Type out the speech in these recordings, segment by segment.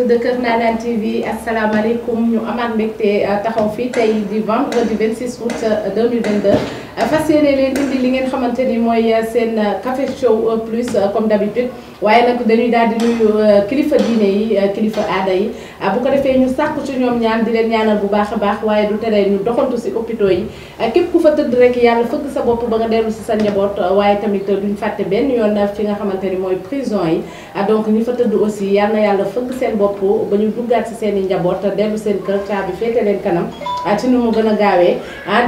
de Kër Ndanane TV asalaamaaleykum ñu amaat mbégte taxaw fii tey di vendredi 26 août 2022 fas yéene leen indi li ngeen xamante ni mooy seen café show plus comme d'habitude waaye nag dañuy daal di nuyu kilifa diine yi kilifa aada yi bu ko defee ñu sàkku ci ñoom ñaan di leen ñaanal bu baax a baax waaye du tere ñu doxantu si hôpitaux yi képp ku fa tëdd rek yàlla fëgg sa bopp ba nga dellu si sa njaboot waaye tamit duñ fàtte benn yoon fi nga xamante ni mooy prison yi donc ñi fa tëdd aussi yal na yàlla fëgg seen bopp ba ñu duggaat si seen i njaboot dellu seen kër caabi féete leen kanam ci nu mu gën a gaawee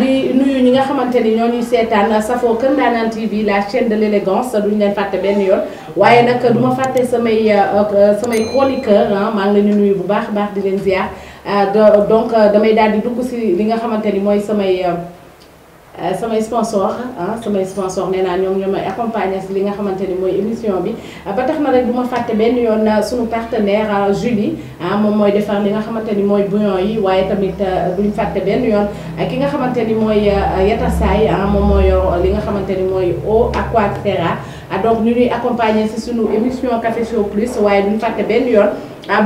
di nuyu ñi nga xamante ni ñoo ñuy seetaan safoo Kër Ndanane TV la chaîne de l'élégance duñ leen fàtte benn yoon waaye nag du ma fàtte samay chroniqueur maa ngi leen di nuyu bu baax a baax di leen ziar donc damay daal di dugg si li nga xamante ni mooy samay sponsor samay sponsor nee naa ñoom ñoo may accompagner si li nga xamante ni mooy émission bi ba tax na rek du ma fàtte benn yoon suñu partenaire Julie moom mooy defar li nga xamante ni mooy bouillon yi waaye tamit duñ fàtte benn yoon ki nga xamante ni mooy Yatasaay moom moo yor li nga xamante ni mooy eau Aquaterra donc ñu ñuy accompagner si suñu émission Café Show Plus waaye duñ fàtte benn yoon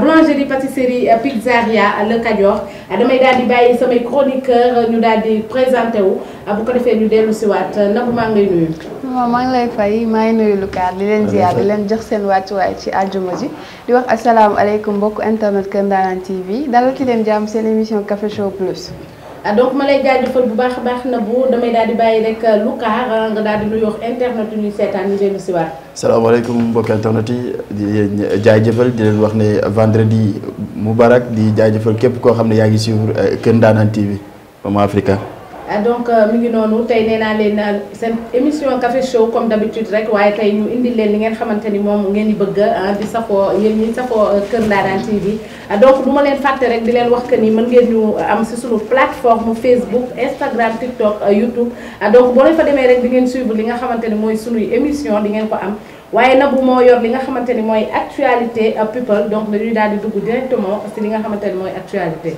boulangerie pâtisserie pizzeria Le Cadior damay daal di bàyyi samay chroniqueur ñu daal di présenté wu bu ko defee ñu dellu si waat Nabou maa ngi lay nuyu. waaw maa ngi lay fay maa ngi nuyu Lukaar di leen ziar di leen jox seen wàccuwaay ci àjjuma ji di wax asalaamaaleykum mbokk internet Kër Ndanane TV dalal ci leen jàmm seen émission Café Show Plus. donc ma lay jaajëfal bu baax a baax Nabou damay daal di bàyyi rek Lukaar nga daal di nuyu wax internet yu ñuy seetaan ñu dellu si waat. salaamaaleykum mbokk internet yi di leen jaajëfal di leen wax ne vendredi mubarak di jaajëfal képp koo xam ne yaa ngi suivre Kër Ndanane TV Mama Africa. donc mi ngi noonu tey nee naa leen seen émission Café Show comme d'habitude rek waaye tey ñu indil leen li ngeen xamante ni moom ngeen di bëgg di safoo yéen ñi safoo Kër Ndanane TV donc du ma leen fàtte rek di leen wax que ni mën ngeen ñu am si suñu plateforme Facebook Instagram TikTok YouTube donc boo leen fa demee rek di ngeen suivre li nga xamante ni mooy suñuy émission di ngeen ko am waaye Nabou moo yor li nga xamante ni mooy actualité people donc dañuy daal di dugg directement si li nga xamante ni mooy actualité.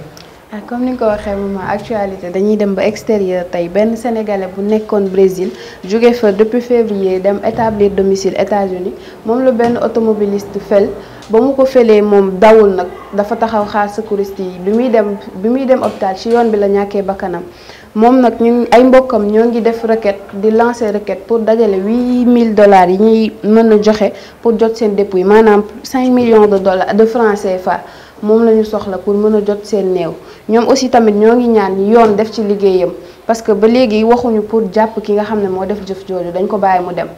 comme ni nga ko waxee maman actualité dañuy dem ba extérieur tey benn sénégalais bu nekkoon Brésil jóge fa depuis février dem établir domicile États-Unis moom la benn automobiliste fel ba mu ko felee moom dawul nag dafa taxaw xaar secouriste yi bi muy dem hôpital ci yoon bi la ñàkkee bakkanam moom nag ñu ay mbokkam ñoo ngi def requête di lancer requête pour dajale $8000 yi ñuy mën a joxe pour jot seen dépouille maanaam 5 millions de francs CFA moom la ñu soxla pour mën a jot seen néew ñoom aussi tamit ñoo ngi ñaan yoon def ci liggéeyam parce que ba léegi waxuñu pour jàpp ki nga xam ne moo def jëf jooju dañ ko bàyyi mu dem.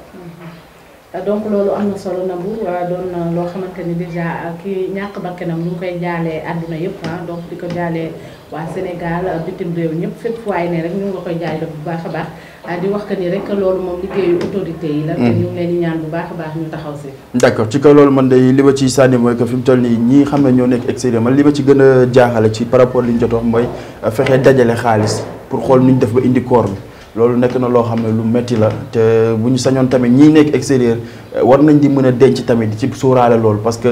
donc loolu am na solo Nabou doon loo xamante ni déjà ki ñàkk bakkanam ñu ngi koy jaalee àdduna yëpp donc di ko jaalee waa Sénégal bitim réew ñëpp fépp waaye ne rek ñu nga koy jaay bu baax a baax di wax que ni rek loolu moom liggéeyu autorité yi la. te ñu ngi leen di ñaan bu baax a baax ñu taxaw si. d'accord ci kaw loolu man de li ma ciy sànni mooy que fi mu toll nii ñi xam ne ñoo nekk extérieur man li ma ci gën a jaaxale ci par rapport li ñu jot wax mooy fexe dajale xaalis pour xool nu ñu def ba indi koor bi. loolu nekk na loo xam ne lu metti la te bu ñu sañoon tamit ñii nekk extérieur war nañ di mën a denc tamit ci sóoraale loolu parce que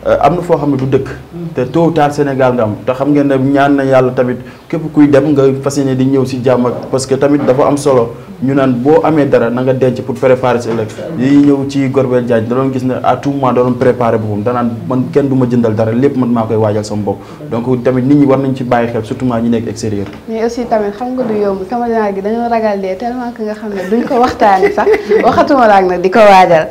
am na foo xam ne du dëkk te tôt ou tard Sénégal nga am te xam ngeen ne ñaan na yàlla tamit képp kuy dem nga fas yéene di ñëw si jàmm ak parce que tamit dafa am solo ñu naan boo amee dara na nga denc pour préparer si ëllëg yi ñëw ci Gorbel Diagne da doon gis ne à tout moment da doon préparer boppam danaan man kenn du ma jëndal dara lépp man maa koy waajal sama bopp donc tamit nit ñi war nañ ci bàyyi xel surtout ñi nekk extérieur. mais aussi tamit xam nga du yomb sama genre gi dañoo ragal dee tellement que nga xam ne duñ ko waxtaanee sax waxatuma la ak nag di ko waajal.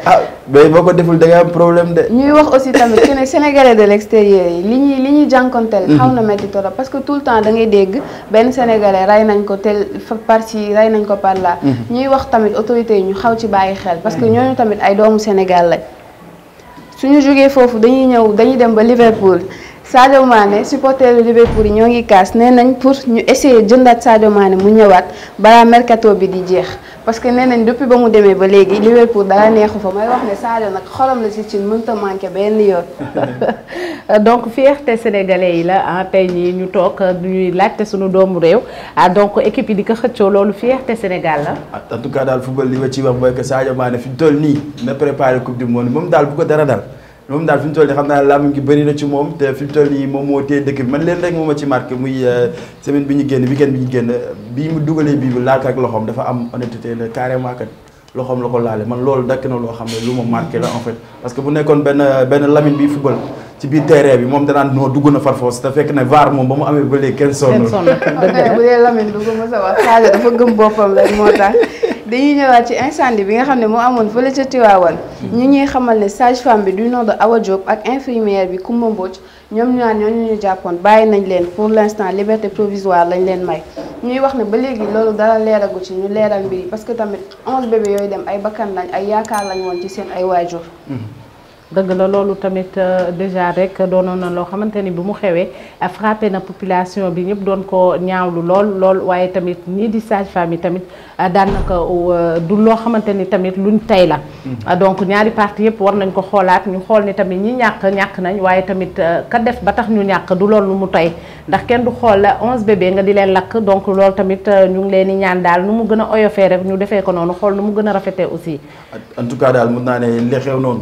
mais boo ko deful da ngay am problème de. ñuy wax aussi tamit que ne sénégalais de l'extérieur yi li ñuy jànkonteel. xaw na métti trop parce que tout le temps da ngay dégg benn sénégalais rey nañ ko tel par ci rey nañ ko par là. ñuy wax tamit autorités yi ñu xaw ci bàyyi xel parce que ñooñu tamit ay doomu Sénégal lañ suñu jógee foofu dañuy dem ba Liverpool Sadio Mané supporteru Liverpool yi ñoo ngi kaas nee nañ pour ñu essayer jëndaat Sadio Mané mu ñëwaat balaa mercato bi di jeex parce que nee nañ depuis ba mu demee ba léegi Liverpool dara neexu fa may wax ne Sadio nag xolam la ci cin mënta manqué benn yoon. donc fierté sénégalais yi la tey ñii ñu toog ñuy laajte suñu doomu réew donc équipe yi di ko xëccoo loolu fierté Sénégal la. en tout cas daal football li ma ci wax mooy que Sadio Mané fi mu toll nii na préparé coupe du monde moom daal bu ko dara dal. moom daal fi mu toll nii xam naa làmb gi bëri na ci moom te fi mu toll nii moom moo téye dëkk bi man leen rek moo ma ci marqué muy semaine bi ñu génn weekend bi ñu génn bii mu dugalee bii bi laal ak loxoom dafa am honnêteté la carrément kat loxoom la ko laale man loolu dakk na loo xam ne lu ma marqué la en fait parce que bu nekkoon benn Lamine bi football ci biir terrain bi moom danaan noo dugg na far force te fekk ne VAR moom ba mu amee ba léegi kenn sonn. bu dee Lamine du ko mës a wax Sadio dafa gëm boppam rek moo tax dañuy ñëwaat ci incendie bi nga xam ne moo amoon fële ca Tivaouane ñu ñuy xamal ne sage-femme bi du nom de Awa Diop ak infirmière bi Koumba Mbodj ñoom ñaar ñooñu ñu jàppoon bàyyi nañ leen pour l'instant liberté provisoire lañ leen may ñuy wax ne ba léegi loolu dara leeragu ci ñu leeral mbir yi parce que tamit 11 bébé yooyu dem ay bakkan lañ ay yaakaar lañ woon ci seen ay waajur. dëgg la loolu tamit déjà rek doonoon na loo xamante ni bu mu xewee frappé na population bi ñëpp doon ko ñaawlu lool waaye tamit ñii di sage-femme yi tamit daanaka du loo xamante ni tamit luñ tey la. donc ñaari parti yëpp war nañ ko xoolaat ñu xool ni tamit ñi ñàkk nañ waaye tamit ka def ba tax ñu ñàkk du loolu lu mu tey ndax kenn du xool 11 bébé nga di leen lakk donc loolu tamit ñu ngi leen di ñaan daal nu mu gën a oyofee rek ñu defee ko noonu xool nu mu gën a rafetee aussi. en tout cas daal mun naa ne li xew noonu.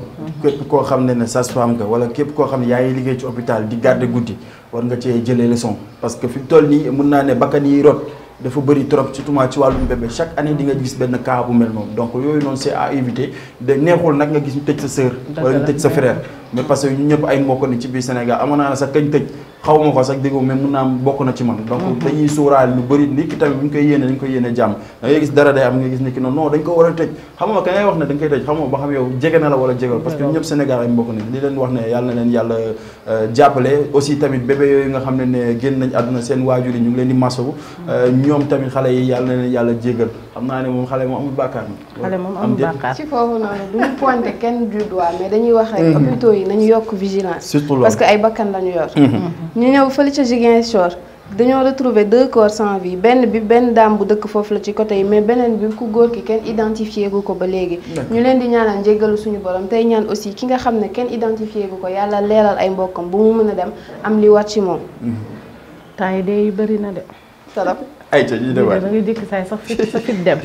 koo xam ne sage-femme nga wala képp koo xam ne yaa ngi liggéey ci hôpital di garder guddi war nga cee jëlee leçon parce que fi mu toll nii mun naa ne bakkan yi rot dafa bëri trop surtout ci wàllum bébé chaque année di nga gis benn cas bu mel noonu donc yooyu noonu c'est à éviter de neexul nag nga gis ñu tëj sa sœur wala ñu tëj sa frère mais parce que ñu ñëpp ay mbokk ni ci biir Sénégal amoon naa ne sax kañ tëj xaw ma ko sax dégg mais mun naa am bokk na ci man donc dañuy suuraal lu bëri nit ki tamit bu ñu koy yéene dañ koy yéene jàmm da ngay gis dara day am nga gis nit ki non dañ ko war a tëj xam nga ka ngay wax ne dañ koy tëj xam nga ba xam yow jege na la wala jegewal parce que ñëpp Sénégal ay mbokk ni li leen wax ne yàlla na leen yàlla jàppale aussi tamit bébé yooyu nga xam ne génn nañ àdduna seen waajur yi ñu ngi leen di masawu ñoom tamit xale yi yàlla na leen yàlla jéggal xam naa ne moom xale moom amul bàkkaar xale moom amul bàkkaar ci foofu noonu duñu pointé kenn du doigt mais dañuy wax rek hôpitaux yi nañu yokk vigilance surtout parce que ay bakkan lañu yor ñu ñëw fële ca Ziguinchor dañoo retrouver 2 corps sans vie benn daam bu dëkk foofu la ci côté yi mais beneen bi ku góor ki kenn identifié gu ko ba léegi ñu leen di ñaanal njéggalu suñu borom tey ñaan aussi ki nga xam ne kenn identifié gu ko yàlla leeral ay mbokkam bu mu mën a dem am li war ci moom temps yi dee yu bëri na de trop ay ca ñu demaat da ngay jékki saay sax sa fit dem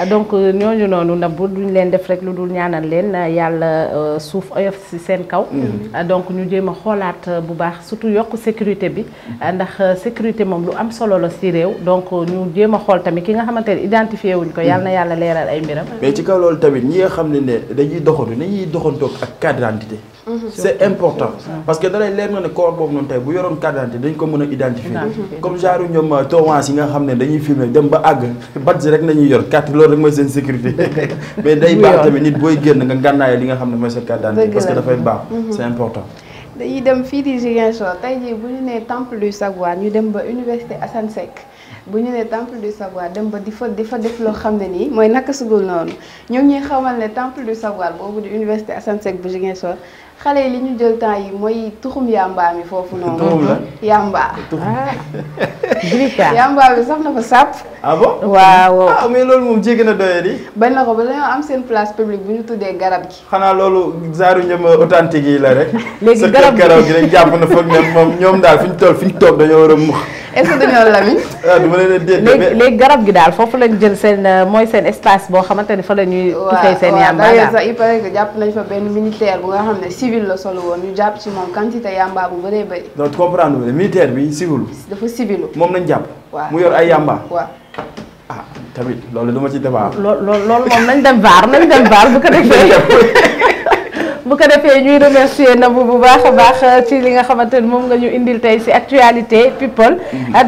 donc ñooñu noonu nag bu duñ leen def rek lu dul ñaanal leen yàlla suuf oyof ci seen kaw donc ñu jéem a xoolaat bu baax surtout yokk sécurité bi ndax sécurité moom lu am solo la ci réew donc ñu jéem a xool tamit ki nga xamante ne identifié wuñ ko yàlla na yàlla leeral ay mbiram mais ci kaw loolu tamit ñi nga xam ne dañuy doxantoog ak carte d'identité c'est important parce que dalay leer na ne corps boobu noonu tey bu yoroon carte d'identité dañ ko mën a identifier comme genre ñoom towaas yi nga xam ne dañuy filmer dem ba àgg badge rek nañuy yor carte loolu rek mooy seen sécurité mais day baax tamit nit booy génn nga gànnaay li nga xam ne mooy sa carte d'identité parce que dafay baax c'est important dañuy dem fii di Ziguinchor tey jii bu ñu nee temple du savoir ñu dem ba université Assane Seck bu ñu nee temple du savoir dem ba di fa def loo xam ne nii mooy naka sugul noonu ñoom ñuy xamal ne temple du savoir boobu di université Assane Seck bu Ziguinchor xale yi li ñu jël temps yi mooy tuxum yamba mi foofu noonu. yamba. yamba bi sax na fa sàpp. ah bon waaw. ah mais loolu moom jéggi na doye di. bañ na ko ba dañoo am seen place publique bu ñu tuddee garab gi. xanaa loolu zaaru ñoom authentique yi la rek. léegi garab gi rek jàpp na foog ne moom ñoom daal fi ñu toog dañoo war a mux. est-ce que dañoo Lamine. ah du ma leen a déet léegi garab gi daal foofu lañ jël seen mooy seen espace boo xamante ni fa la ñuy. tukkee seen yamba daal sax il paraît que jàpp nañ fa benn militaire bu nga xam ne civil la solo woon ñu jàpp ci moom quantité yamba bu bëree bëri. donc comprendre nga militaire bi civil. dafa civilu. moom lañ jàpp. waaw mu yor ay yamba. waaw. ah tamit loolu dama ci débat. loolu moom nañ dem VAR bu ko defee. bu ko defee ñuy remercier Nabou bu baax a baax ci li nga xamante ni moom nga ñu indil tey ci actualité people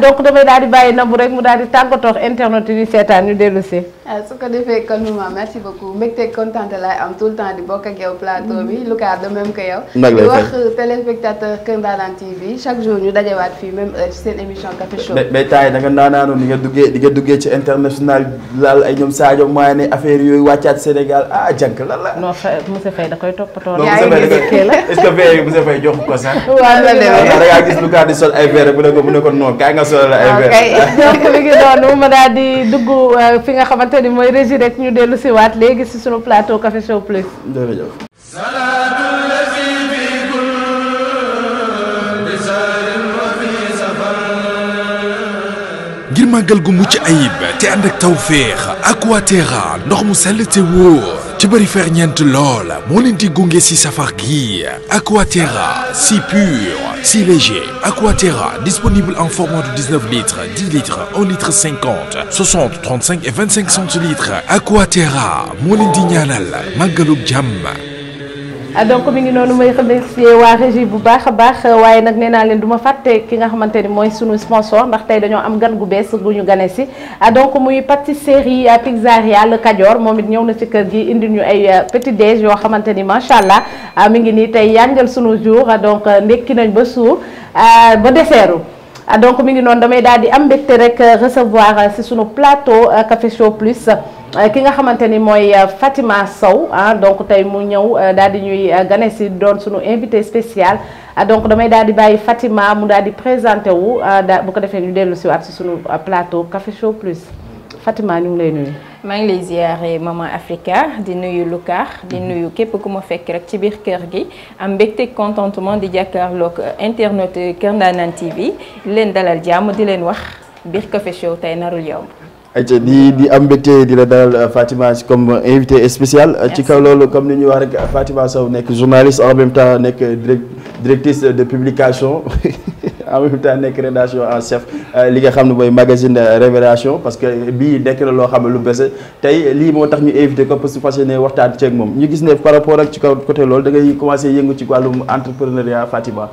donc damay daal di bàyyi Nabou rek mu daal di tàggatoo internet yi seetaan ñu dellu si. su ko defee kon merci beaucoup mbégte contente laay am tout le temps di bokk ak yow plateau bi Lucas de même que yow. di wax téléspectateur Kër Ndanane TV chaque jour ñu dajewaat fii même ci seen émission Café Show. mais taay da nga naanaanu di nga duggee ci international laal ay ñoom Sadio Mané affaire yooyu wàccaat Sénégal jànk lan la. non monsieur Faye da koy toppatoo. yaa ngi dëkkee la est-ce que verre yi monsieur Faye jox ko sax. waaw la demee da ngaa gis Lucas di sol ay verre bu ne ko non kaay nga solal ay verre. donc mi ngi doon ma daal di dugg fi nga xamante ni mooy régie rek ñu dellu si waat léegi si sunu plateau Café Show Plus. jërëjëf. ngir màggal gu mucc ayib te ànd ak tawféex Aquaterra ndox mu sell te wóor ci bëri ferñeent lool moo leen di gunge si safar gi Aquaterra si pur si léger Aquaterra disponible en format de 19 litres 10 litres 1 litre 50 60 35 et 25 centilitres Aquaterra moo leen di ñaanal màggalug jàmm. donc mi ngi noonu may remercier waa régie bu baax a baax waaye nag nee naa leen du ma fàtte ki nga xamante ni mooy sunu sponsor ndax tey dañoo am gan gu bees gu ñu gane si donc muy pâtisserie pizzeria Le Kajoor moom it ñëw na ci kër gi indi ñu ay petit déj yoo xamante ni macha allah mi ngi nii tey yanjal sunu jour donc ndekki nañ ba suur ba deseeru donc mi ngi noonu damay daal di am mbégte rek recevoir ci sunu plateau Café Show Plus ki nga xamante ni mooy Fatima Sow donc tey mu ñëw daal di ñuy gane si doon sunu invité spécial donc damay daal di bàyyi Fatima mu daal di présenté wu bu ko defee ñu dellu si waat si sunu plateau Café Show Plus Fatima ñu ngi lay nuyu. maa ngi lay ziare Maman Africa di nuyu Lucar di nuyu képp ku ma fekk rek ci biir kër gi am mbégte contentement di jàkkaarloog internet Kër Ndanane TV di leen dalal jàmm di leen wax biir Café Show tey narul yomb. ayca di am mbégte di la dalal Fatima comme invité spécial. ci kaw loolu comme ni ñuy wax rek Fatima Sow nekk journaliste en même temps nekk directrice de publication. en même temps nekk rédaction en chef li nga xam ne mooy magazine Révélation parce que bii nekk na loo xam ne lu bese tey lii moo tax ñu invité ko parce que fas yéene waxtaan ceeg moom ñu gis ne par rapport ak ci kaw côté loolu da ngay commencé yëngu ci wàllum entrepreneuriat Fatima.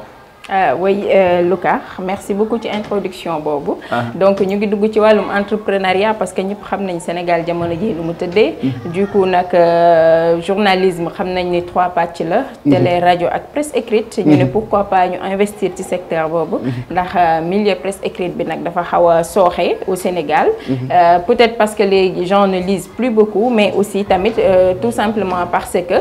Oui Lucar merci beaucoup ci introduction boobu. donc ñu ngi dugg ci wàllum entrepreneuriat parce que ñëpp xam nañ Sénégal jamono ji lu mu tëddee. du coup nag journalisme xam nañ ni 3 pàcc la. télé rajo ak presse écrite. ñu ne pourquoi pas ñu investir ci secteur boobu. ndax milieu presse écrite bi nag dafa xaw a sooxe au Sénégal. peut-être parce que les gens ne lisent plus beaucoup mais aussi tamit tout simplement parce que.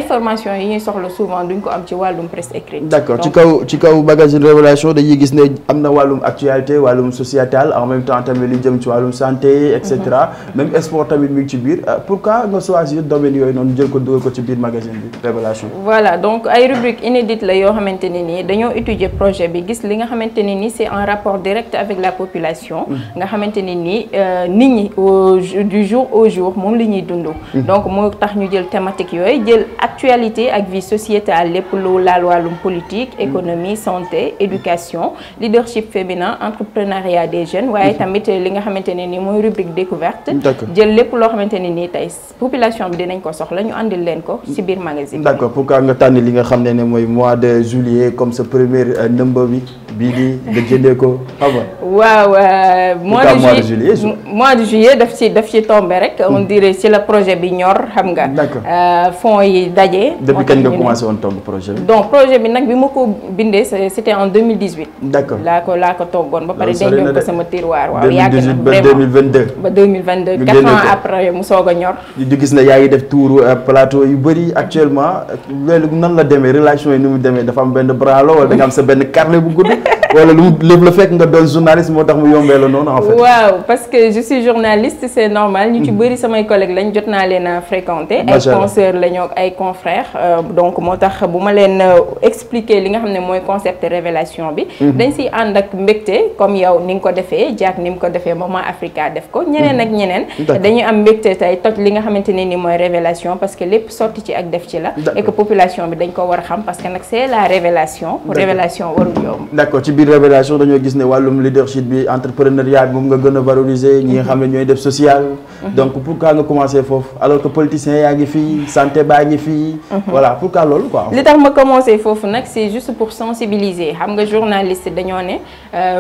information yi ñuy soxla souvent duñ ko am ci wàllum presse écrite. d'accord ci kaw magazine Révélation dañuy gis ne am na wàllum actualité wàllum sociétal en même temps tamit li jëm ci wàllum santé et cetera même sport tamit mi ngi ci biir pourquoi nga choisir domaine yooyu noonu jël ko dugal ko ci biir magazine bi Révélation. voilà donc ay rubrique inédite la yoo xamante ne nii dañoo étudier projet bi gis li nga xamante ne nii c'est en rapport direct avec la population. nga xamante ne nii nit ñi du jour au jour moom li ñuy dund. donc moo tax ñu jël thématique yooyu jël. actualité ak vie sociétale lépp lu laal wàllum politique économie santé éducation leadership féminin entrepreneuriat des jeunes waaye tamit li nga xamante ne ni mooy rubrique découverte jël lépp loo xamante ne nii tey population bi dinañ ko soxla ñu andil leen ko ci biir magazine d'accord pourquoi nga tànn li nga xam ne mooy mois de juillet comme sa premier number bi bii di nga jëndee ko xam nga waaw mois de juillet daf ci tombé rek on dirait ci la projet bi ñor xam nga fonds yi daje. depuis kañ nga commencé woon togg projet bi. donc projet bi nag bi ma ko bindee c'était en 2018. d'accord laa ko toggoon ba pare dencoon ko sama tiroir. waaw yàgg na ba 2022. ba 2022 4 ans après mu soog a ñor. di gis ne yaa ngi def tour plateau yu bëri actuellement loolu nan la demee relation yi ni mu demee dafa am benn branlo wala da nga am sa benn carnet bu gudd. wala lu mu lépp la fekk nga doon journaliste moo tax mu yombee la noonu en fait. waaw parce que je suis journaliste c'est normal. ñu ci bëri samay collègues lañ jot naa leen a fréquenter. ay consoeurs lañu ak ay confrères donc moo tax bu ma leen expliquer li nga xam ne mooy concept Révélation bi. dañ siy ànd ak mbégte comme yow ni nga ko defee Jack ni mu ko defee Maman Africa def ko ñeneen ak ñeneen. dañuy am mbégte tey toj li nga xamante ne ni mooy Révélation parce que lépp sotti ci ak def ci la. et que population bi dañ ko war a xam parce que nag c'est la révélation. Révélation warul yomb. d'accord ci biir Révélation dañoo gis ne wàllum leadership bi entrepreneuriat bi moom nga gën a valoriser ñi nga xam ne ñooy def social. donc pourquoi nga commencé foofu alors que politiciens yaa ngi fii santé baa ngi fii. voilà pourquoi loolu quoi. li tax ma commencé foofu nag c'est juste pour sensibiliser xam nga journaliste dañoo ne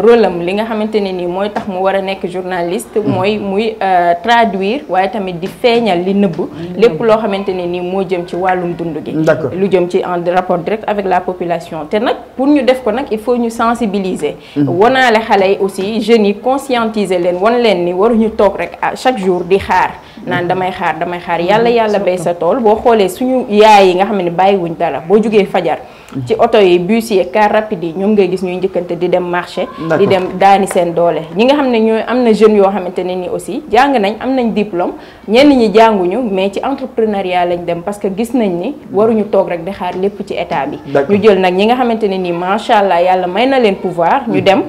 rôle am li nga xamante ne nii mooy tax mu war a nekk journaliste. mooy muy traduire waaye tamit di feeñal li nëbb. lépp loo xamante ne nii moo jëm ci wàllum dund gi. d'accord lu jëm ci en rapport direct avec la population te nag pour ñu def ko nag il faut ñu sensibiliser. wanaale xale yi aussi jeunes yi conscientiser leen wan leen ni waruñu toog rek chaque jour di xaar. naan damay xaar yàlla bay sa tool boo xoolee suñu yaay yi nga xam ne bàyyiwuñ dara boo jugee fajar ci oto yi bus yi car rapide yi ñoom ngay gis ñuy njëkkante di dem marché di dem daani seen doole ñi nga xam ne ñooy am na jeunes yoo xamante ne ni aussi jàng nañ am nañ diplôme ñenn ñi jànguñu mais ci entrepreneuriat lañ dem parce que gis nañ ni waruñu toog rek di xaar lépp ci état bi ñu jël nag ñi nga xamante ne nii macha allah yàlla may na leen pouvoir ñu dem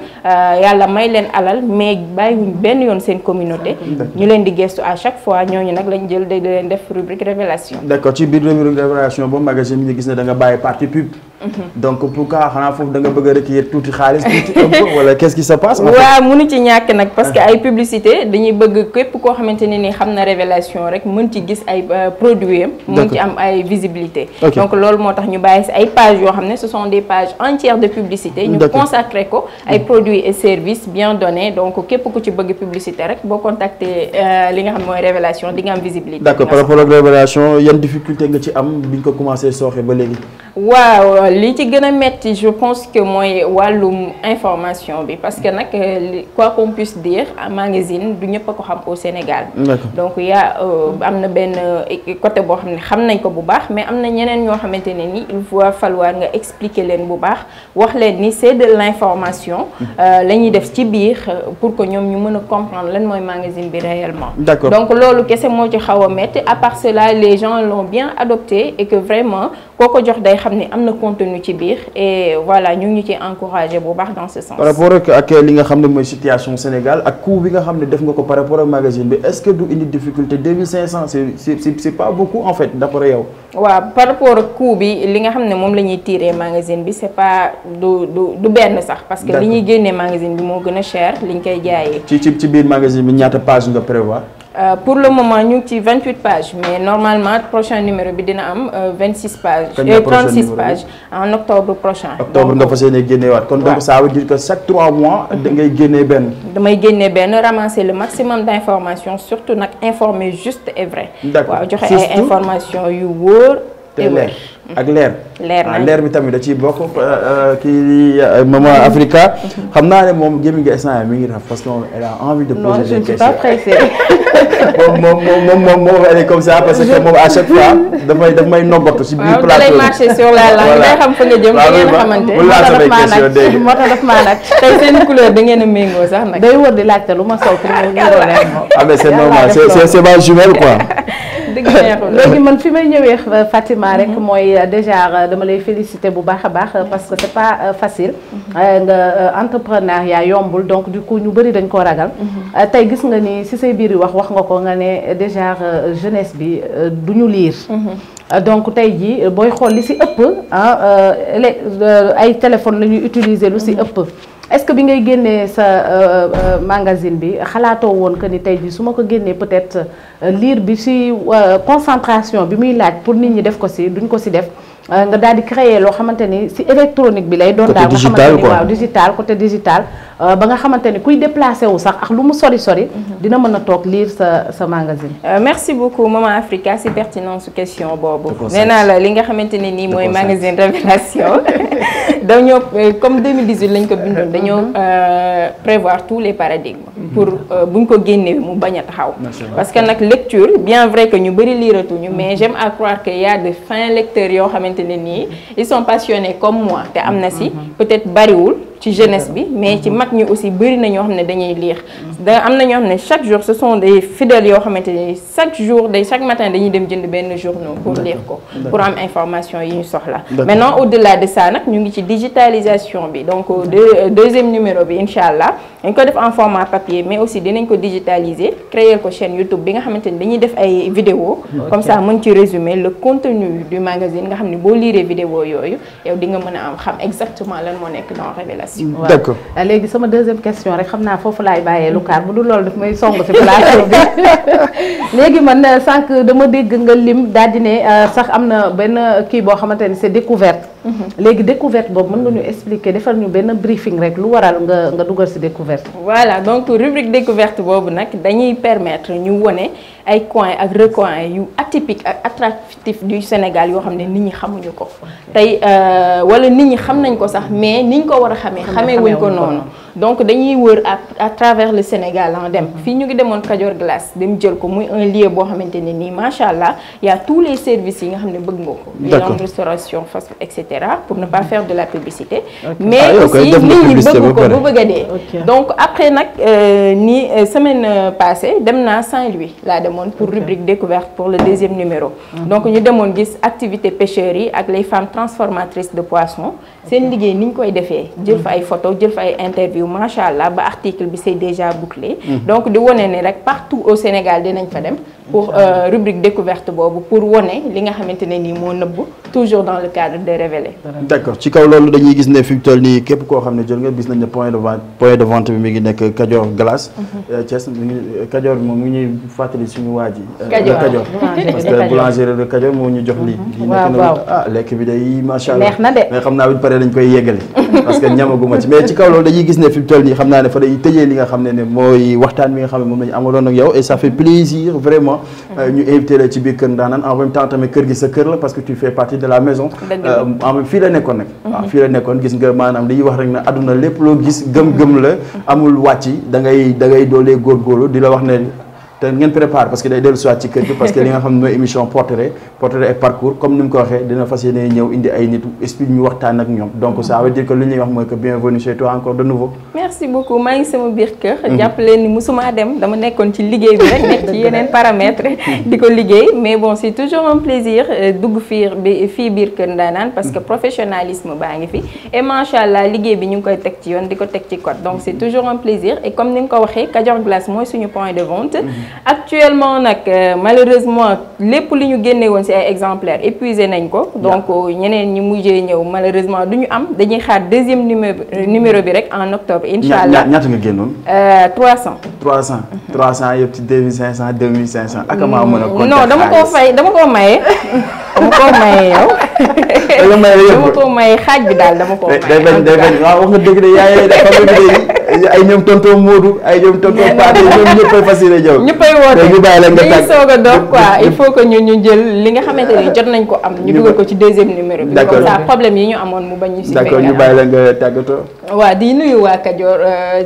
yàlla may leen alal mais bàyyiwuñ benn yoon seen communauté ñu leen di gestu à chaque fois ñooñu nag lañ jël da leen def rubrique Révélation. d'accord ci biir rubrique Révélation boobu magazine bi ñu gis ne da nga bàyyi partie pub. donc pourquoi xanaa foofu da nga bëgg a recueillir tuuti xaalis tuuti un peu wala qu'est-ce qui se passe. waaw mënu ci ñàkk nag parce que ay publicité dañuy bëgg képp koo xamante ne ni xam na Révélation rek mën ci gis ay produits am. mën ci am ay visibilité. donc loolu moo tax ñu bàyyi si ay pages yoo xam ne ce sont des pages entières de publicité. ñu consacré ko ay produits et services bien donnés donc képp ku ci bëgg publicité rek boo contacter li nga xam mooy Révélation di nga am visibilité. d'accord par rapport ak Révélation yan difficulté nga ci am biñ ko commencé sooxe ba léegi. waaw li ci gën a metti je pense que mooy wàllum information bi parce que nag quoi qu'on puisse dire magazine du ñëpp a ko xam au Sénégal. donc am na benn côté boo xam nañ ko bu baax mais am na ñeneen ñoo xamante ne ni il va falloir nga expliquer leen bu baax wax leen ni c'est de l'information la ñuy def ci biir pour que ñoom ñu mën a comprendre lan mooy magazine bi réellement. d'accord donc loolu kese moo ci xaw a metti à part cela les gens l'ont bien adopté et que vraiment koo ko jox day xam ni am na contenu ci biir et voilà ñu ngi ci encouragé bu baax dans ce sens. par rapport ak li nga xam ne mooy situation Sénégal ak coût bi nga xam ne def nga ko par rapport ak magazine bi est-ce que du indi difficulté 2500 c'est pas beaucoup en fait d'après yow. waaw par rapport ak coût bi li nga xam ne moom la ñuy tirer magazine bi c'est pas du benn sax. parce que li ñuy génnee magazine bi moo gën a cher li ñu koy jaayee. ci biir magazine bi ñaata page nga prévoir. Pour le moment ñu ngi ci 28 pages mais normalement prochain numéro bi dina am 26 pages. 36 pages en octobre prochain. octobre nga fas yéene génneewaat kon donc ça veut dire que chaque 3 mois. da ngay génnee benn. damay génnee benn ramasser le maximum d'informations surtout nag informer juste et vrai. d'accord waaw joxe ay informations yu wóor. te leer ak leer. leer bi tamit da ciy bokk kii Maman Africa. xam naa ne moom gémmi nga instant mi ngi raf parce que moom elle a envie de poser des questions. Non, je ne suis pas pressée. moom elle est comme ça parce que moom à chaque fois daf may noggatu ci biir plateau. waaw da lay marcher sur la langue day xam fa nga jëm. da ngeen a xamante moo tax daf maa nag tey seen couleur da ngeen a méngoo sax nag. day wër di laajte lu ma sol pour ñu niroo leen moom. ah mais c'est normal c'est ma jumelle quoi. léegi man fi may ñëwee Fatima rek mooy déjà dama lay féliciter bu baax a baax parce que c'est pas facile nga entrepreneuriat yombul donc du coup ñu bëri dañ koo ragal tey gis nga ni ci say biir wax nga ko nga ne déjà jeunesse bi du ñu lire donc tey jii booy xool li ci ëpp ay téléphone la ñuy utiliser lu ci ëpp est-ce que bi ngay génnee sa magazine bi xalaatoo woon que ni tey jii su ma ko génnee peut-être lire bi ci concentration bi muy laaj pour nit ñi def ko ci duñ ko ci def nga daal di créer loo xamante ni ci électronique bi lay doon daal nga xamante ni waaw digital côté digital ba nga xamante ni kuy déplacé wu sax ak lu mu sori dina mën a toog lire sa magazine. merci beaucoup Maman Africa ci pertinence question boobu nee naa la li nga xamante ne nii mooy magazine Révélation dañoo comme 2018 lañ ko bindoon dañoo prévoir tous les paradigmes pour buñ ko génnee mu bañ a taxaw parce que nag lecture bien vrai que ñu bëri liiratuñu mais j'aime à croire que y a de fins lecteurs yoo xamante ne nii ils sont passionnés comme moi te am na ci peut-être bariwul ci jeunesse bi mais ci mag ñi aussi bëri na ñoo xam ne dañuy lire am na ñoo xam ne chaque jour ce sont des fidèles yoo xamante ne chaque matin dañuy dem jënd benn journal pour lire ko pour am information yi ñu soxla maintenant au-delà de ça nag ñu ngi ci digitalisation bi donc deuxième numéro bi incha allah dañ ko def en format papier mais aussi dinañ ko digitaliser créer ko chaîne YouTube bi nga xamante ni dañuy def ay vidéo comme ça mën ci résumer le contenu du magazine nga xam ne boo lire vidéo yooyu yow di nga mën a am xam exactement lan moo nekk dans Révélation. D'accord. léegi sama deuxième question rek xam naa foofu laay bàyyee Lukaar bu dul loolu daf may song ci plateau bi léegi man sànq dama dégg nga lim daal di ne sax am na benn kii boo xamante ni c'est découverte. léegi découverte boobu mën nga ñu expliquer defal ñu benn briefing rek lu waral nga dugal ci découverte. voilà donc rubrique découverte boobu nag dañuy permettre ñu wone ay coins ak recoins yu atypique ak attractif du Sénégal yoo xam ne nit ñi xamuñu ko tey wala nit ñi xam nañ ko sax mais niñ ko war a xamee wuñ ko noonu donc dañuy wër à travers le Sénégal dem fii ñu ngi demoon Kajoor Glace dem jël ko muy un lieu boo xamante ne nii macha allah y a tous les services yi nga xam ne bëgg nga ko viande restauration fast food etc pour ne pas faire de la publicité mais aussi nit ñi bëgg ko bu bëgg a dee donc après nag semaine passée dem naa Saint-Louis laa demoon pour rubrique découverte pour le deuxième numéro donc ñu demoon gis activité pêcherie ak les femmes transformatrices de poissons seen liggéey ni ñu koy defee jël fa ay photo jël fa ay interview macha allah ba article bi c'est déjà bouclé. donc di wone ne rek partout au Sénégal dinañ fa dem pour rubrique découverte boobu pour wone li nga xamante ne nii moo nëbb toujours dans le cadre de révéler. d'accord ci kaw loolu dañuy gis ne fi mu toll nii képp koo xam ne jël nga gis nañ ne point de vente bi mi ngi nekk Kajoor glace. Thiès mi ngi Kajoor bi moom mi ngi ñuy fàttali suñu waa ji. Kajoor parce que boulangerie de Kajoor moo ñu jox lii. waaw lekk bi day macha allah neex na de mais xam naa bu ñu paree dañ koy yeggale parce que ñamaguma ci mais ci kaw loolu dañuy gis ne fi mu toll nii xam naa ne fa day tëjee li nga xam ne mooy waxtaan bi nga xam ne moom la ñu amaloon ak yow et ça fait plaisir vraiment ñu invité la ci biir Kër Ndaanaan en même temps tamit kër gi sa kër la parce que tu fais partie de la maison en fii la nekkoon nag waaw fii la nekkoon gis nga maanaam dañuy wax rek ne àdduna lépp loo gis gëm-gëm la amul wàcc da ngay doolee góorgóorlu di la wax ne te ngeen prépare parce que day dellu soit ci kër gi parce que li nga xam ne mooy émission portrait et parcours comme ni mu ko waxee dina fas yéene ñëw indi ay nit explique ñu waxtaan ak ñoom donc ça veut dire que li ñuy wax mooy que bienvenue chez toi encore de nouveau. merci beaucoup maa ngi sama biir kër. jàpp leen ni musuma dem dama nekkoon ci liggéey bi rek nekk ci yeneen paramètres di ko liggéey mais bon c'est toujours un plaisir dugg fii biir Kër Ndaanaan parce que professionnalisme baa ngi fi et macha allah liggéey bi ñu ngi koy teg ci yoon di ko teg ci code donc c'est toujours un plaisir et comme ni nga ko waxee Kajoor Glace mooy suñu point de vente. actuellement nag malheureusement lépp li ñu génne woon ci ay exemplaires épuisé nañ ko donc ñeneen ñi mujjee ñëw malheureusement du ñu am dañuy xaar deuxième numéro bi rek en octobre incha allah ñaata nga génnoon 300 yëpp ci 2500 2500 ak maa mën a compter non dama koo maye yow dama koo maye xaaj bi daal dama koo maye day bañ waaw wax nga dëgg de yaay ay ñoom tonton Modou ay ñoom tonton Paate ñoom ñëppay facilité ñëw ñëppay woote ñu bàyyi la nga dañuy soog a doog quoi il faut que ñu jël li nga xamante ni jot nañ ko am ñu dugal ko ci deuxième numéro bi comme ça problème yi ñu amoon mu bañ ñu si d'accord ñu bàyyi la nga tàggatoo waaw di nuyu waa Kajoor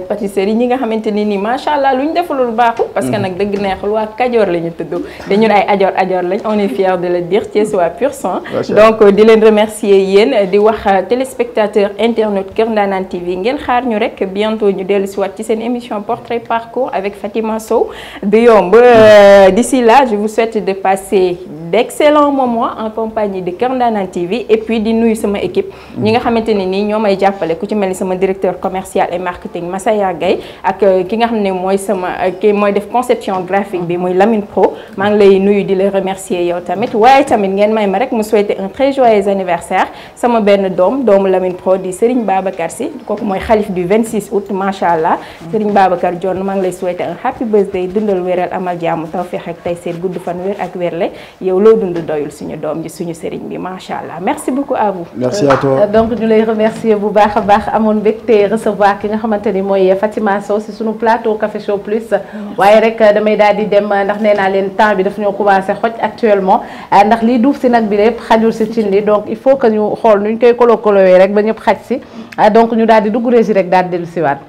pâtisserie ñi nga xamante ni nii macha allah lu ñu defalul baaxul parce que nag dëgg neexul waa Kajoor la ñu tudd dañu ay ajoor lañ on est fiers de le dire Thiès waa pur sang donc di leen remercier yéen di wax téléspectateurs internautes Kër Ndaanaan TV ngeen xaar ñu rek bientôt ñu dellu si waat ci seen émission portrait parcours avec Fatima Sow du yomb d'ici là je vous souhaite de passer d'excellents moments en compagnie de Kër Ndaanaan TV et puis di nuyu sama équipe ñi nga xamante ne nii ñoo may jàppale ku ci mel ni sama directeur commercial et marketing Massaya Gaye ak ki nga xam ne mooy ki mooy def conception graphique bi muy Lamine Pro maa ngi lay nuyu di la remercier yow tamit waaye tamit ngeen may ma rek mu souhaiter un très joyeux anniversaire sama benn doomu Lamine Pro di Serigne Babacar Sy kooku mooy xalif du 26 août macha allah Serigne Babacar Dione maa ngi lay souhaiter un happy birthday dundal wéral amal jàmm tawfeex ak tey seen gudd fan wér ak wérle yow loo dund doyul suñu doom ji suñu Serigne bi macha allah merci beaucoup à vous. merci à toi donc ñu lay remercier bu baax a baax amoon mbégte recevoir ki nga xamante ni mooy Fatima Sow si suñu plateau Café Show Plus waaye rek damay daal di dem ndax nee naa leen temps bi dafa ñoo commencé xoj actuellement ndax lii duuf si nag bi lépp xajul si cin li donc il faut que ñu xool nuñ koy kolowee rek ba ñëpp xaj si donc ñu daal di dugg régi rek daal di dellu siwaat.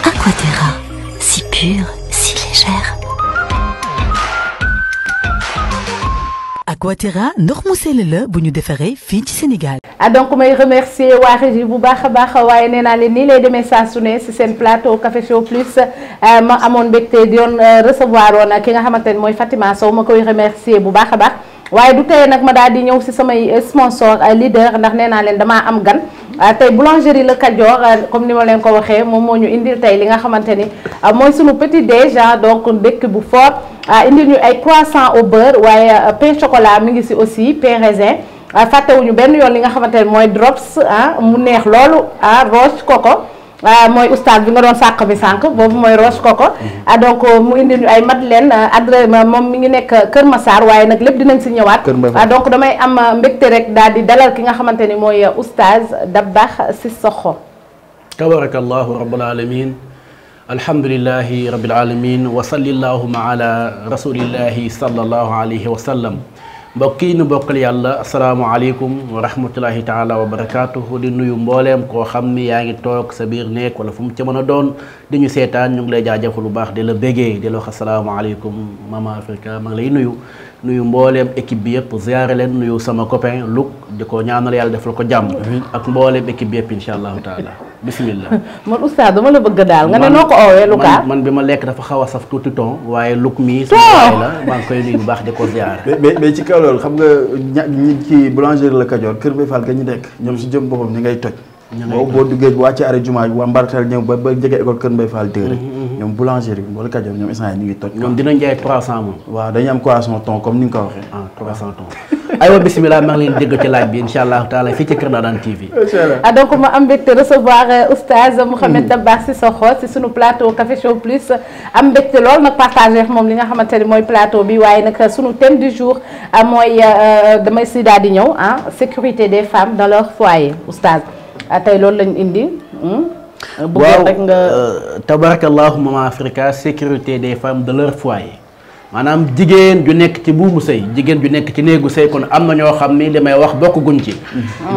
Aquaterra, si pure, si légère. Aquaterra ndox mu sell la bu ñu defaree fii ci Sénégal. donc may remercier waa régie bu baax a baax waaye nee naa leen nii lay demee saa su ne si seen plateau Café Show Plus ma amoon mbégte di doon recevoir woon ki nga xamante ne mooy Fatima Sow ma koy remercier bu baax a baax waaye du tey nag ma daal di ñëw si samay sponsor leader ndax nee naa leen damaa am gan tey boulangerie Le Kajoor comme ni ma leen ko waxee moom moo ñu indil tey li nga xamante ni mooy sunu petit déj donc dëkk bu fort indil ñu ay croissant au beurre waaye pain chocolat mi ngi si aussi pain raisin fàttewuñu benn yoon li nga xamante ne mooy drops mu neex loolu roche coco mooy oustaz bi nga doon sàq bi sànq boobu mooy roche coco donc mu indi ñu ay madeleine adresse moom mi ngi nekk Kër Massar waaye nag lépp dinañ si ñëwaat donc damay am mbégte rek daal di dalal ki nga xamante ni mooy oustaz Dabakh Cissokho. tabarakallahu rabbil alamin alhamdulillahi rabbil alamin wa sallillahuma ala rasulillahi sallallahu alayhi wa sallam. mbokk yi nu bokkal yàlla asalaamaaleykum wa rahmatullahi taala wa barakaatuhu di nuyu mbooleem koo xam ni yaa ngi toog sa biir nekk wala fu mu ca mën a doon di ñu seetaan ñu ngi lay jaajëfal lu baax di la bégee di la wax asalaamaaleykum Mama Africa maa ngi lay nuyu nuyu mbooleem équipe bi yëpp ziare leen nuyu sama copain Luc di ko ñaanal yàlla defal ko jàmm ak mbooleem équipe bi yëpp insha allahu taala bismillah. man oustaz dama la bëgg daal nga ne noo ko oowee Luka. man bi ma lekk dafa xaw a saf tuuti ton waaye Luc mii sama waay la maa ngi koy nuyu bu baax di ko ziare. mais ci kaw loolu xam nga ñi ci boulangerie la Kajoor Kër Mbaye Fall ga ñu nekk ñoom si jëm boppam ñi ngay toj. boo duggee bu wàccee arrêt jumaa waa Mbartal ñëw ba jege école Kër Mbaye Fall dëgg rek ñoom boulangerie bi wala Kajoor ñoom instant yi ñu ngi toj. ñoom dinañ jaay 300 moom. waaw dañuy am croissant ton comme ni nga ko waxee. 300 ton. aywa bisimilah maa ngi leen dégg ci laaj bi incha allah taala fii ci Kër Ndanane TV. donc ma am mbégte recevoir oustaz Mouhamed Dabakh Cissokho si sunu plateau Café Show Plus am mbégte lool nag partagé moom li nga xamante ni mooy plateau bi waaye nag sunu thème du jour mooy damay si daal di ñëw sécurité des femmes dans leur foyer oustaz tey loolu lañ indi. waaw rek nga tabarakallahu mama Africa sécurité des femmes de leur foyer maanaam jigéen ju nekk ci buumu sëy jigéen ju nekk ci néegu sëy kon am na ñoo xam ni li may wax bokkuñ ci.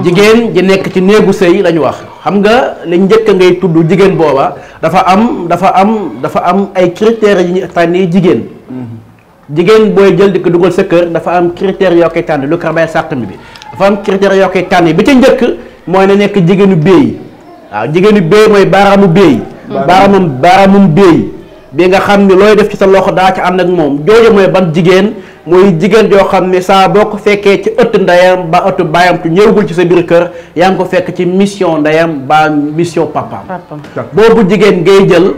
jigéen ji nekk ci néegu sëy la ñu wax xam nga li njëkk ngay tudd jigéen booba dafa am ay critères yi ñu tànnee jigéen. jigéen booy jël di ko dugal sa kër dafa am critères yoo koy tànn lu ko bay sàq mi bi dafa am critères yoo koy tànn bi ca njëkk mooy na nekk jigéenu béy. waaw jigéenu béy mooy baaraamu béy. baaraamum béy bi nga xam ne looy def ci sa loxo daa ci ànd ak moom jooju mooy ban jigéen mooy jigéen joo xam ne saa boo ko fekkee ci ëtt ndeyam ba ëtt baayam tu ñëwagul ci sa biir kër yaa ngi ko fekk ci mission ndeyam ba mission papaam. boobu jigéen ngay jël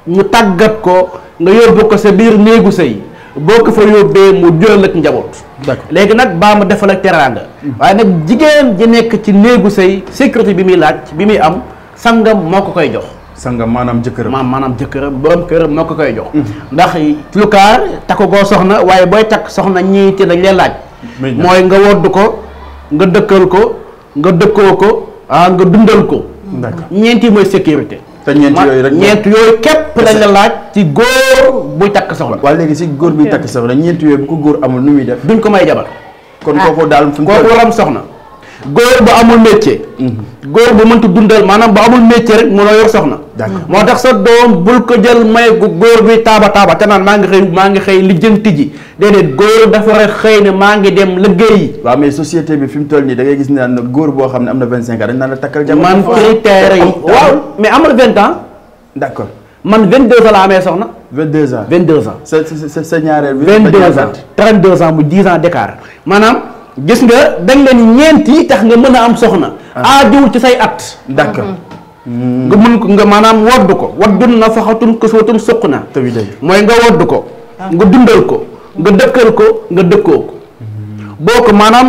ñu tàggat ko nga yóbbu ko sa biir néegu sëy boo ko fa yóbbee mu jural ak njaboot. léegi nag baa ma defal ak teraanga. waaye nag jigéen ji nekk ci néegu sëy sécurité bi muy laaj bi muy am sangam moo ko koy jox. sangam maanaam jëkkëram. maanaam jëkkëram borom këram moo ko koy jox. ndax lukaar takku goo soxna waaye booy takk soxna ñii te dañ leen laaj. mooy nga wodd ko nga dëkkal ko nga dëkkoo ko nga dundal ko. ñeenti mooy sécurité. te ñeent yooyu rek ñeent yooyu képp lañ la laaj ci góor buy takk soxna. waaw léegi si góor buy takk soxna ñeent yooyu bu ko góor amul nu muy def. duñ ko may jabar. kon kooku daal fu kooku waram soxna. góor bu amul métier. góor bu mënta dundal maanaam bu amul métier rek mënoo yor soxna. moo tax sa doom bul ko jël may gu góor bi taaba te naan maa ngi xëy lijjanti ji déedéet góor dafa war a xëy ne maa ngi dem liggéeyi. waaw mais société bi fi mu toll nii da ngay gis ne góor boo xam ne am na 25 ans dañ naan la takkal jabar. man critères yi waaw mais amal 20 ans. d'accord man 22 ans la amee soxna. 22 ans 22 ans. sa ñaareel bi. 22 ans 32 ans mu 10 ans d'écart maanaam. gis nga dañ leen ñeent yi tax nga mën a am soxna. aajowul ci say at. d'accord. nga mën ko nga maanaam wodd ko waddun na faxatun këswatun suq na. mooy nga wodd ko. nga dundal ko. nga dëkkal ko nga dëkkoo ko. boo ko maanaam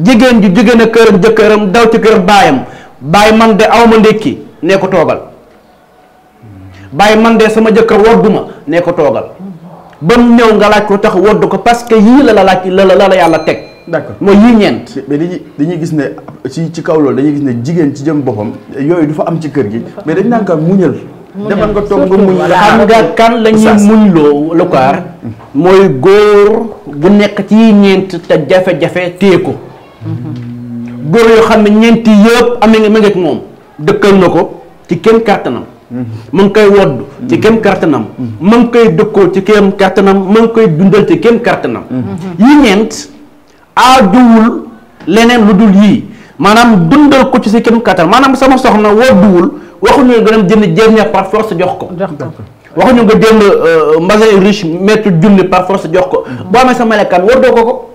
jigéen ju jóge na këram jëkkëram daw ci kër baayam baay man de awma ndékki nee ko toogal. baay man de sama jëkkër wodduma nee ko toogal. ba mu ñëw nga laaj ko tax wodd ko parce que yii la laaj la yàlla teg. d'accord mooy yii ñeent. mais dañuy gis ne ci kaw loolu dañuy gis ne jigéen ci jëm boppam yooyu du fa am ci kër gi mais dañ naan ko muñal. demal nga toog nga muñ. xam nga kan la ñuy muñ loo lukaar mooy góor bu nekk ci yii ñeent te jafe-jafe téye ko. góor yoo xam ne ñeenti yëpp amee nga ma ngeeg moom dëkkal na ko ci kenn kàttanam. ma ngi koy wodd ci kem kartanam ma ngi koy dëkkoo ci kem kartanam ma ngi koy dundal ci kem kartanam yi ñeent aajuwul leneen lu dul yii maanaam dundal ko ci si kem kartanam maanaam sama soxna wodduwul waxuñu nga dem jënd jeerña par force jox ko waxuñu nga jënd mbasin riche mètre junni par force jox ko boo amee sa melekaan woddoo ko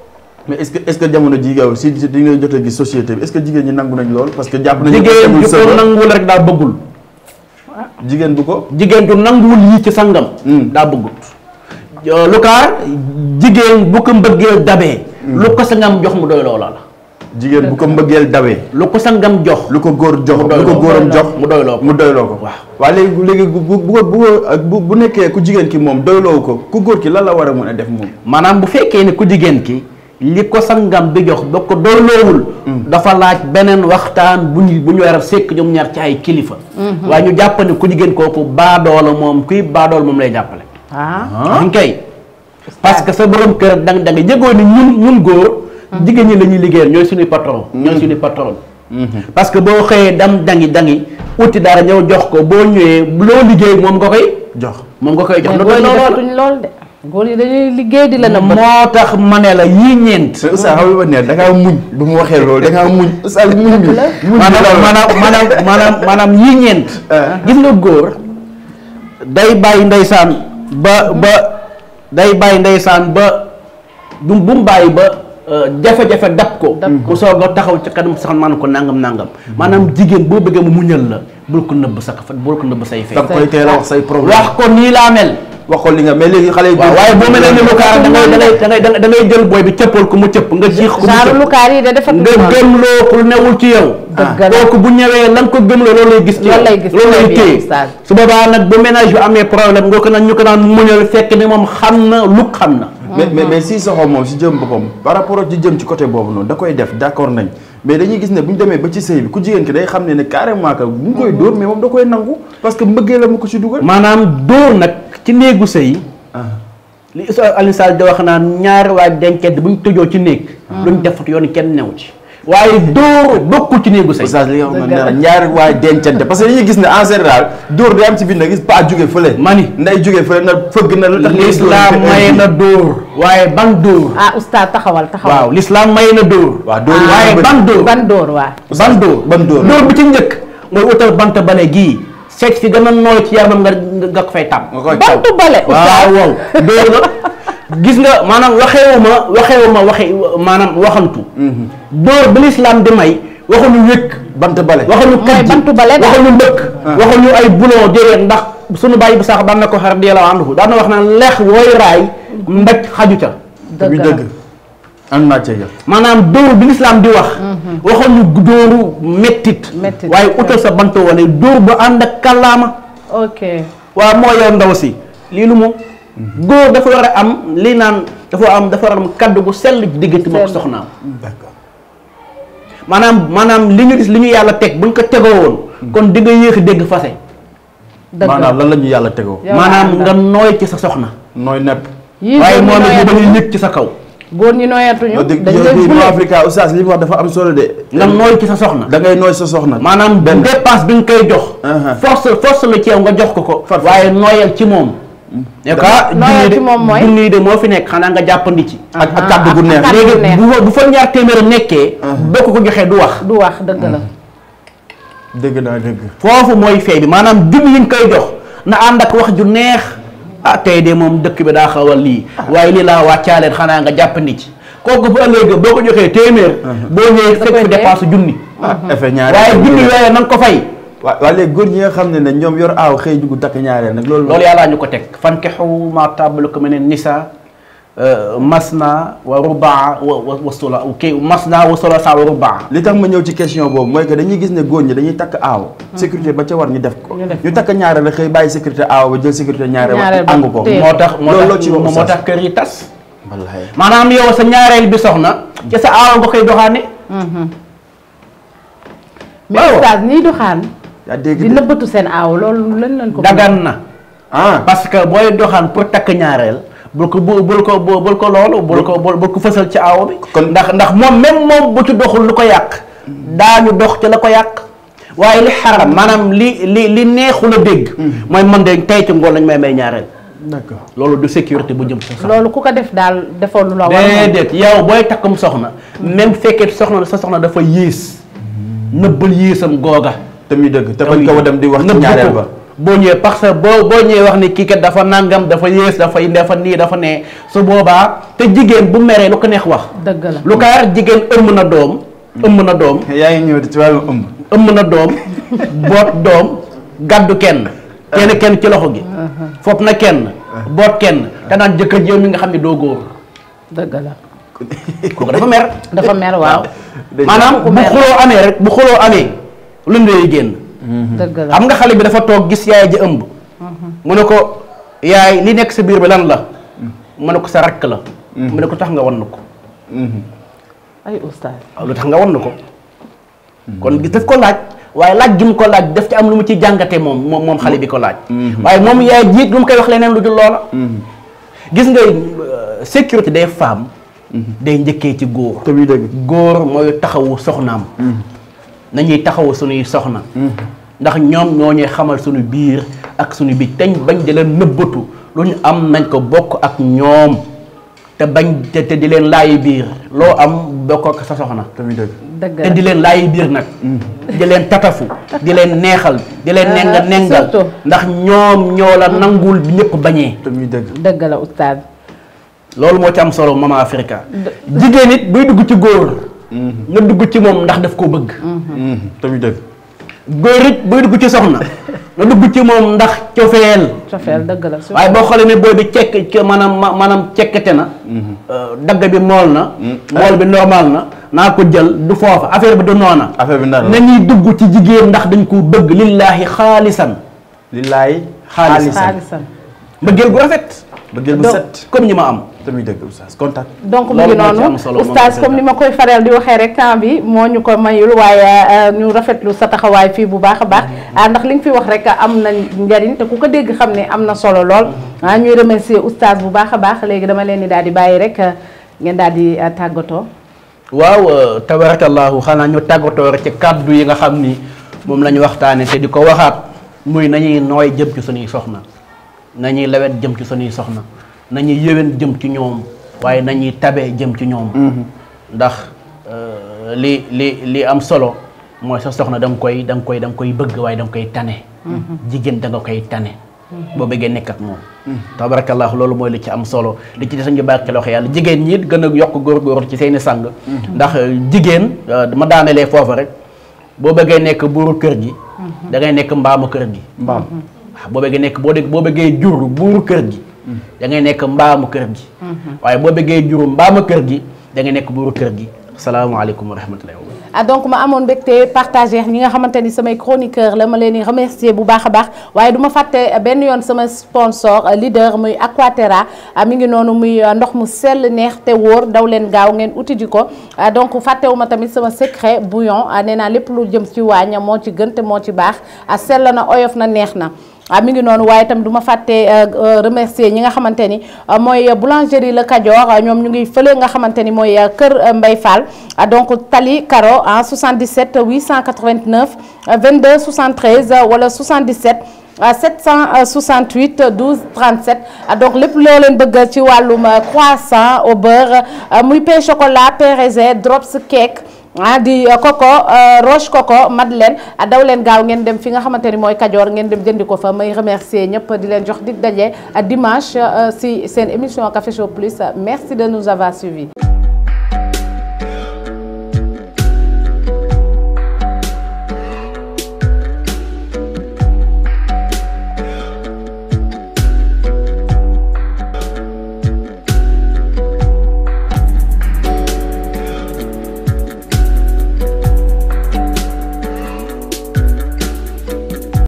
mais est-ce que jamono ji yow si di nga jot a gis société bi est-ce que jigéen ñi nangu nañ lool parce que jàpp nañu jigéen ju ko nanguwul rek daa bëggul jigéen bu ko jigéen ju nanguwul yii ci sangam daa bëggut lukaar jigéen bu ko mbëggeel dabee lu ko sangam jox mu doy loola la jigéen bu ko mbëggeel dawee lu ko sangam jox lu ko góor jox lu ko góoram jox mu doyloo ko mu doyloo ko waaw léegi bu nekkee ku jigéen ki moom doyloo ko ku góor ki lan la war a mën a def moom maanaam bu fekkee ne ku jigéen ki li ko sangam bi jox ba ko doyloowul dafa laaj beneen waxtaan bu ñu war a sekk ñoom ñaar ci ay kilifa waaye ñu jàpp ne ku jigéen kooku baadoola moom kuy baadool moom lay jàppale ñu kay parce que sa borom kër da nga jégoo ni ñun góor jigéen ñi la ñuy liggéeyal ñooy suñuy patron ñooy suñuy patron parce que boo xëyee dangi uti dara ñëw jox ko boo ñëwee loo liggéey moom nga koy jox lu doy lool góor yi dañuy liggéey di la nëbb. moo tax ma ne la yii ñeent. mais Oustaz xam nga ne da ngaa muñ bu mu waxee loolu da ngaa muñ Oustaz muñ bi. maanaam yii ñeent. gis nga góor day bàyyi ndeysaan ba bu mu bàyyi ba jafe-jafe dab ko. mu soog a taxaw ci kanam sax man ko nangam. maanaam jigéen boo bëggee mu muñal la bul ko nëbb say fee. da koy teel a wax say problème wax ko nii laa mel. waxoon li nga mais léegi xale yi. waaw waaye boo mel ne lukaar da ngay jël booy bi cëppal ko mu cëpp nga jiix ko mu cëpp. genre lukaar yi de dafa nga gëmloo ku newul ci yow. kooku bu ñëwee lan ko gëmloo loolu lay gis. loolu lay téye su boobaa nag bu ménage bi amee problème nga ko naan ñu ko naan muñal fekk ni moom xam na lu xam na. mais si soxo moom si jëm boppam par rapport ak ci jëm ci côté boobu noonu da koy def d'accord nañ mais dañuy gis ne bu ñu demee ba ci sëy bi ku jigéen ki day xam ne carrément que bu ñu koy dóor mais moom da koy nangu parce que mbëggee la mu ko ci dugal. maanaam dóor nag ci néegu sëy li Alioune Sall di wax naan ñaari waay dencet bu ñu tëjoo ci néeg luñ defat yoon kenn new ci waaye dóor bokkul ci néegu sëy. Oustaz li nga xam ne ñaari waay dencante parce que dañuy gis ne en général dóor day am ci biir na gis pas jóge fële mani nday jóge fële na fëgg na lu tax l'islam maye na dóor waaye ban dóor. Oustaz taxawal waaw l'islam maye na dóor. waaw dóor waaye ban dóor ban dóor dóor bi ci njëkk mooy utal bant bale gii seet fi gën a nooy ci yaramam nga ko fay tàmm. bantu bale. waaw dóor la gis nga maanaam maanaam waxantu. dóor bi lislaam di may waxuñu wékk bant bale waxuñu kàddu bantu bale waxuñu mbëkk. waxuñu ay bulon déedéet ndax suñu bàyyi bu sax daan na ko xar di la andu daan na wax naan leex wooy raay mbéj xaju ca. dëgg am naa cee maanaam dóor bi lislaam di wax. waxuñu dóoru mettit waaye utal sa bant wane dóor bu ànd ak kàllaama. ok waaw moo yow ndaw si lii lu mu. góor dafa war a am lii naan dafa war a am kaddu gu sell diggante moo ko soxnaam. d'accord maanaam li ñu gis li ñu yàlla teg buñ ko tegoo woon. kon di nga yéex a dégg fase. maanaam lan la ñu yàlla tegoo. maanaam nga nooy ci sa soxna. nooy nepp. waaye moom it ñu bañ a yëg ci sa kaw. góor ñi nooyatuñu. dañ leen Africa Oustaz li mu wax dafa am solo de. nga nooy ci sa soxna. da ngay nooy sa soxna. maanaam dépense bi nga koy jox. force la ci yow nga jox ko. waaye nooyal ci moom. nooyal ci moom mooy junni de moo fi nekk xanaa nga jàppandi ci. ak kàddu gu neex léegi bu fa ñaar téeméer nekkee. boo ko joxee du wax. dëgg la. dëgg naa dëgg. foofu mooy fee bi maanaam junni yi nga koy jox na ànd ak wax ju neex. tey de moom dëkk bi daa xawal lii. waaye lii laa wàccaaleen xanaa nga jàppandi ci. kooku bu ëllëgee boo ko joxee téeméer. boo ñëwee fekk fi dépense junni. effet ñaari waaye junni yooyu na nga ko fay. waaw léegi góor ñi nga xam ne ñoom yor aaw xëy dugg takk ñaareel nag loolu yàllaa ñu ko teg fankihu maa taaba lakum mina nisaa masna wa rubaa wa sula masna wa sulasa wa rubaa. li tax ma ñëw ci question boobu mooy que dañuy gis ne góor ñi dañuy takk aaw sécurité ba ca war ñu def ko ñu takk ñaareel xëy bàyyi sécurité aaw ba jël sécurité ñaareel ba àngu ko moo tax kër yi tas. wallaahi maanaam yow sa ñaareel bi soxna ci sa aaw nga koy doxaane. mais Oustaz ñiy doxaan yaa dégg di nëbbatu seen aaw loolu lan ko dagan na parce que booy doxaan pour takk ñaareel bul ko fësal ci aaw bi kon ndax moom même moom bu ci doxul lu ko yàq daañu dox ci la ko yàq waaye li xaram maanaam li neexul a dégg mooy man de tey ci ngoon lañ may ñaareel. d'accord loolu du sécurité bu jëm sa soxna. loolu ku ko def daal defoo lu la war déedéet yow booy takkum soxna même fekkee sa soxna dafa yées nëbbal yéesam googa. te muy dëgg te bañ ko dem di wax ci ñaareel ba. boo ñëwee parce que boo ñëwee wax ni kii kat dafa nangam dafa yées dafa nii dafa ne su boobaa te jigéen bu meree lu ko neex wax. dëgg la lu kaar jigéen ëmb na doom. yaa ngi ñëw ci wàllu ëmb. ëmb na doom boot doom gàddu kenn ci loxo gi. fopp na kenn boot kenn te naan jëkkër yow mi nga xam ne doo góor. dëgg la. kooku dafa mer. dafa mer waaw. maanaam bu xuloo amee lu ndey génn. dëgg la xam nga xale bi dafa toog gis yaay ji ëmb. mu ne ko yaay li nekk sa biir bi lan la. mu ne ko sa rakk la. mu ne ko tax nga wan na ko. ay Oustaz. waaw lu tax nga wan na ko. kon gis daf ko laaj waaye laaj gi mu ko laaj daf ci am lu mu ci jàngate moom xale bi ko laaj. waaye moom yaay jiit lu mu koy wax leneen lu dul loola. gis nga sécurité des femmes. day njëkkee ci góor. te muy dëgg góor mooy taxawu soxnaam. nañuy taxawu suñuy soxna. ndax ñoom ñoo ñuy xamal suñu biir ak suñu bi teñ bañ di leen nëbbatu lu ñu am nañ ko bokk ak ñoom te bañ te di leen laayi biir loo am bokk ak sa soxna tamit dëgg. dëgg te di leen laayi biir nag di leen tatafu di leen neexal di leen nengal surtout. ndax ñoom ñoo la nangul bi ñëpp bañee tamit dëgg. dëgg la oustaz. loolu moo ci am solo Mama Africa jigéen it buy dugg ci góor nga dugg ci moom ndax daf koo bëgg tamit dëgg. góor it buy dugg ci soxna nga dugg ci moom ndax cofeel dëgg la. waaye boo xoolee ne booy bi cekk maanaam cekkate na dagg bi mool na mool bi normal na naa ko jël du foofa affaire bi du noona affaire bi ndar la nañuy dugg ci jigéen ndax dañ ko bëgg lillaahi xaalisan lillaahi xaalisan. bëggeel gu rafet bëggeel bu set. comme ñi ma am tamit dëgg oustaz contact. donc mu ngi noonu oustaz comme ni ma koy faral di waxee rek temps bi moo ñu ko mayul waaye ñu rafetlu sa taxawaay fii bu baax a baax ndax li nga fi wax rek am na njariñ te ku ko dégg xam ne am na solo lool ñuy remercier oustaz bu baax a baax léegi dama leen di daal di bàyyi rek ngeen daal di tàggatoo. waaw tabarakallahu xanaa ñu tàggatoo rek ci kàddu yi nga xam ni moom la ñu waxtaane te di ko waxaat muy nañuy nooy jëm ci suñuy soxna nañuy lawet jëm ci suñuy soxna nañuy yëwén jëm ci ñoom waaye nañuy tabe jëm ci ñoom ndax li am solo mooy sa soxna da nga koy bëgg waaye da nga koy tane jigéen da nga koy tane boo bëggee nekk ak moom tabarakallahu loolu mooy li ci am solo li ci des ñu bàyyi xel wax yàlla jigéen ñi gën a yokk góorgóorlu ci seeni sang ndax jigéen ma daanelee foofu rek boo bëggee nekk buuru kër gi da ngay nekk mbaamu kër gi mbaam. boo bëggee nekk boo bëggee jur buuru kër gi da ngay nekk mbaamu kër gi waaye boo bëggee juru mbaamu kër gi da ngay nekk buuru kër gi salaamaaleykum wa rahmatullahi wa barakatuh. donc ma amoon mbégte partagé ñi nga xamante ni samay chroniqueur la ma leen di remercier bu baax a baax waaye du ma fàtte benn yoon sama sponsor leader muy Aquaterra mi ngi noonu muy ndox mu sell neex te wóor daw leen gaaw ngeen uti ji ko donc fàttewu ma tamit sama secret bouillon nee naa lépp lu jëm ci waañ moo ci gën te moo ci baax sell na oyof na neex na. mi ngi noonu waaye itam du ma fàtte remercier ñi nga xamante ni mooy boulangerie Le Kajoor ñoom ñu ngi fële nga xamante ni mooy kër Mbay Fall donc Tali Karo 77 889 22 73 wala 77 768 12 37 donc lépp loo leen bëgg ci wàllum croissant au beurre muy pain chocolat pain raisin drops cake di coco roche coco madeleine daw leen gaaw ngeen dem fi nga xamante ni mooy Kajoor ngeen dem jëndi ko fa may remercier ñëpp di leen jox dig daje dimanche si seen émission Café Show Plus merci de nous avoir suivis.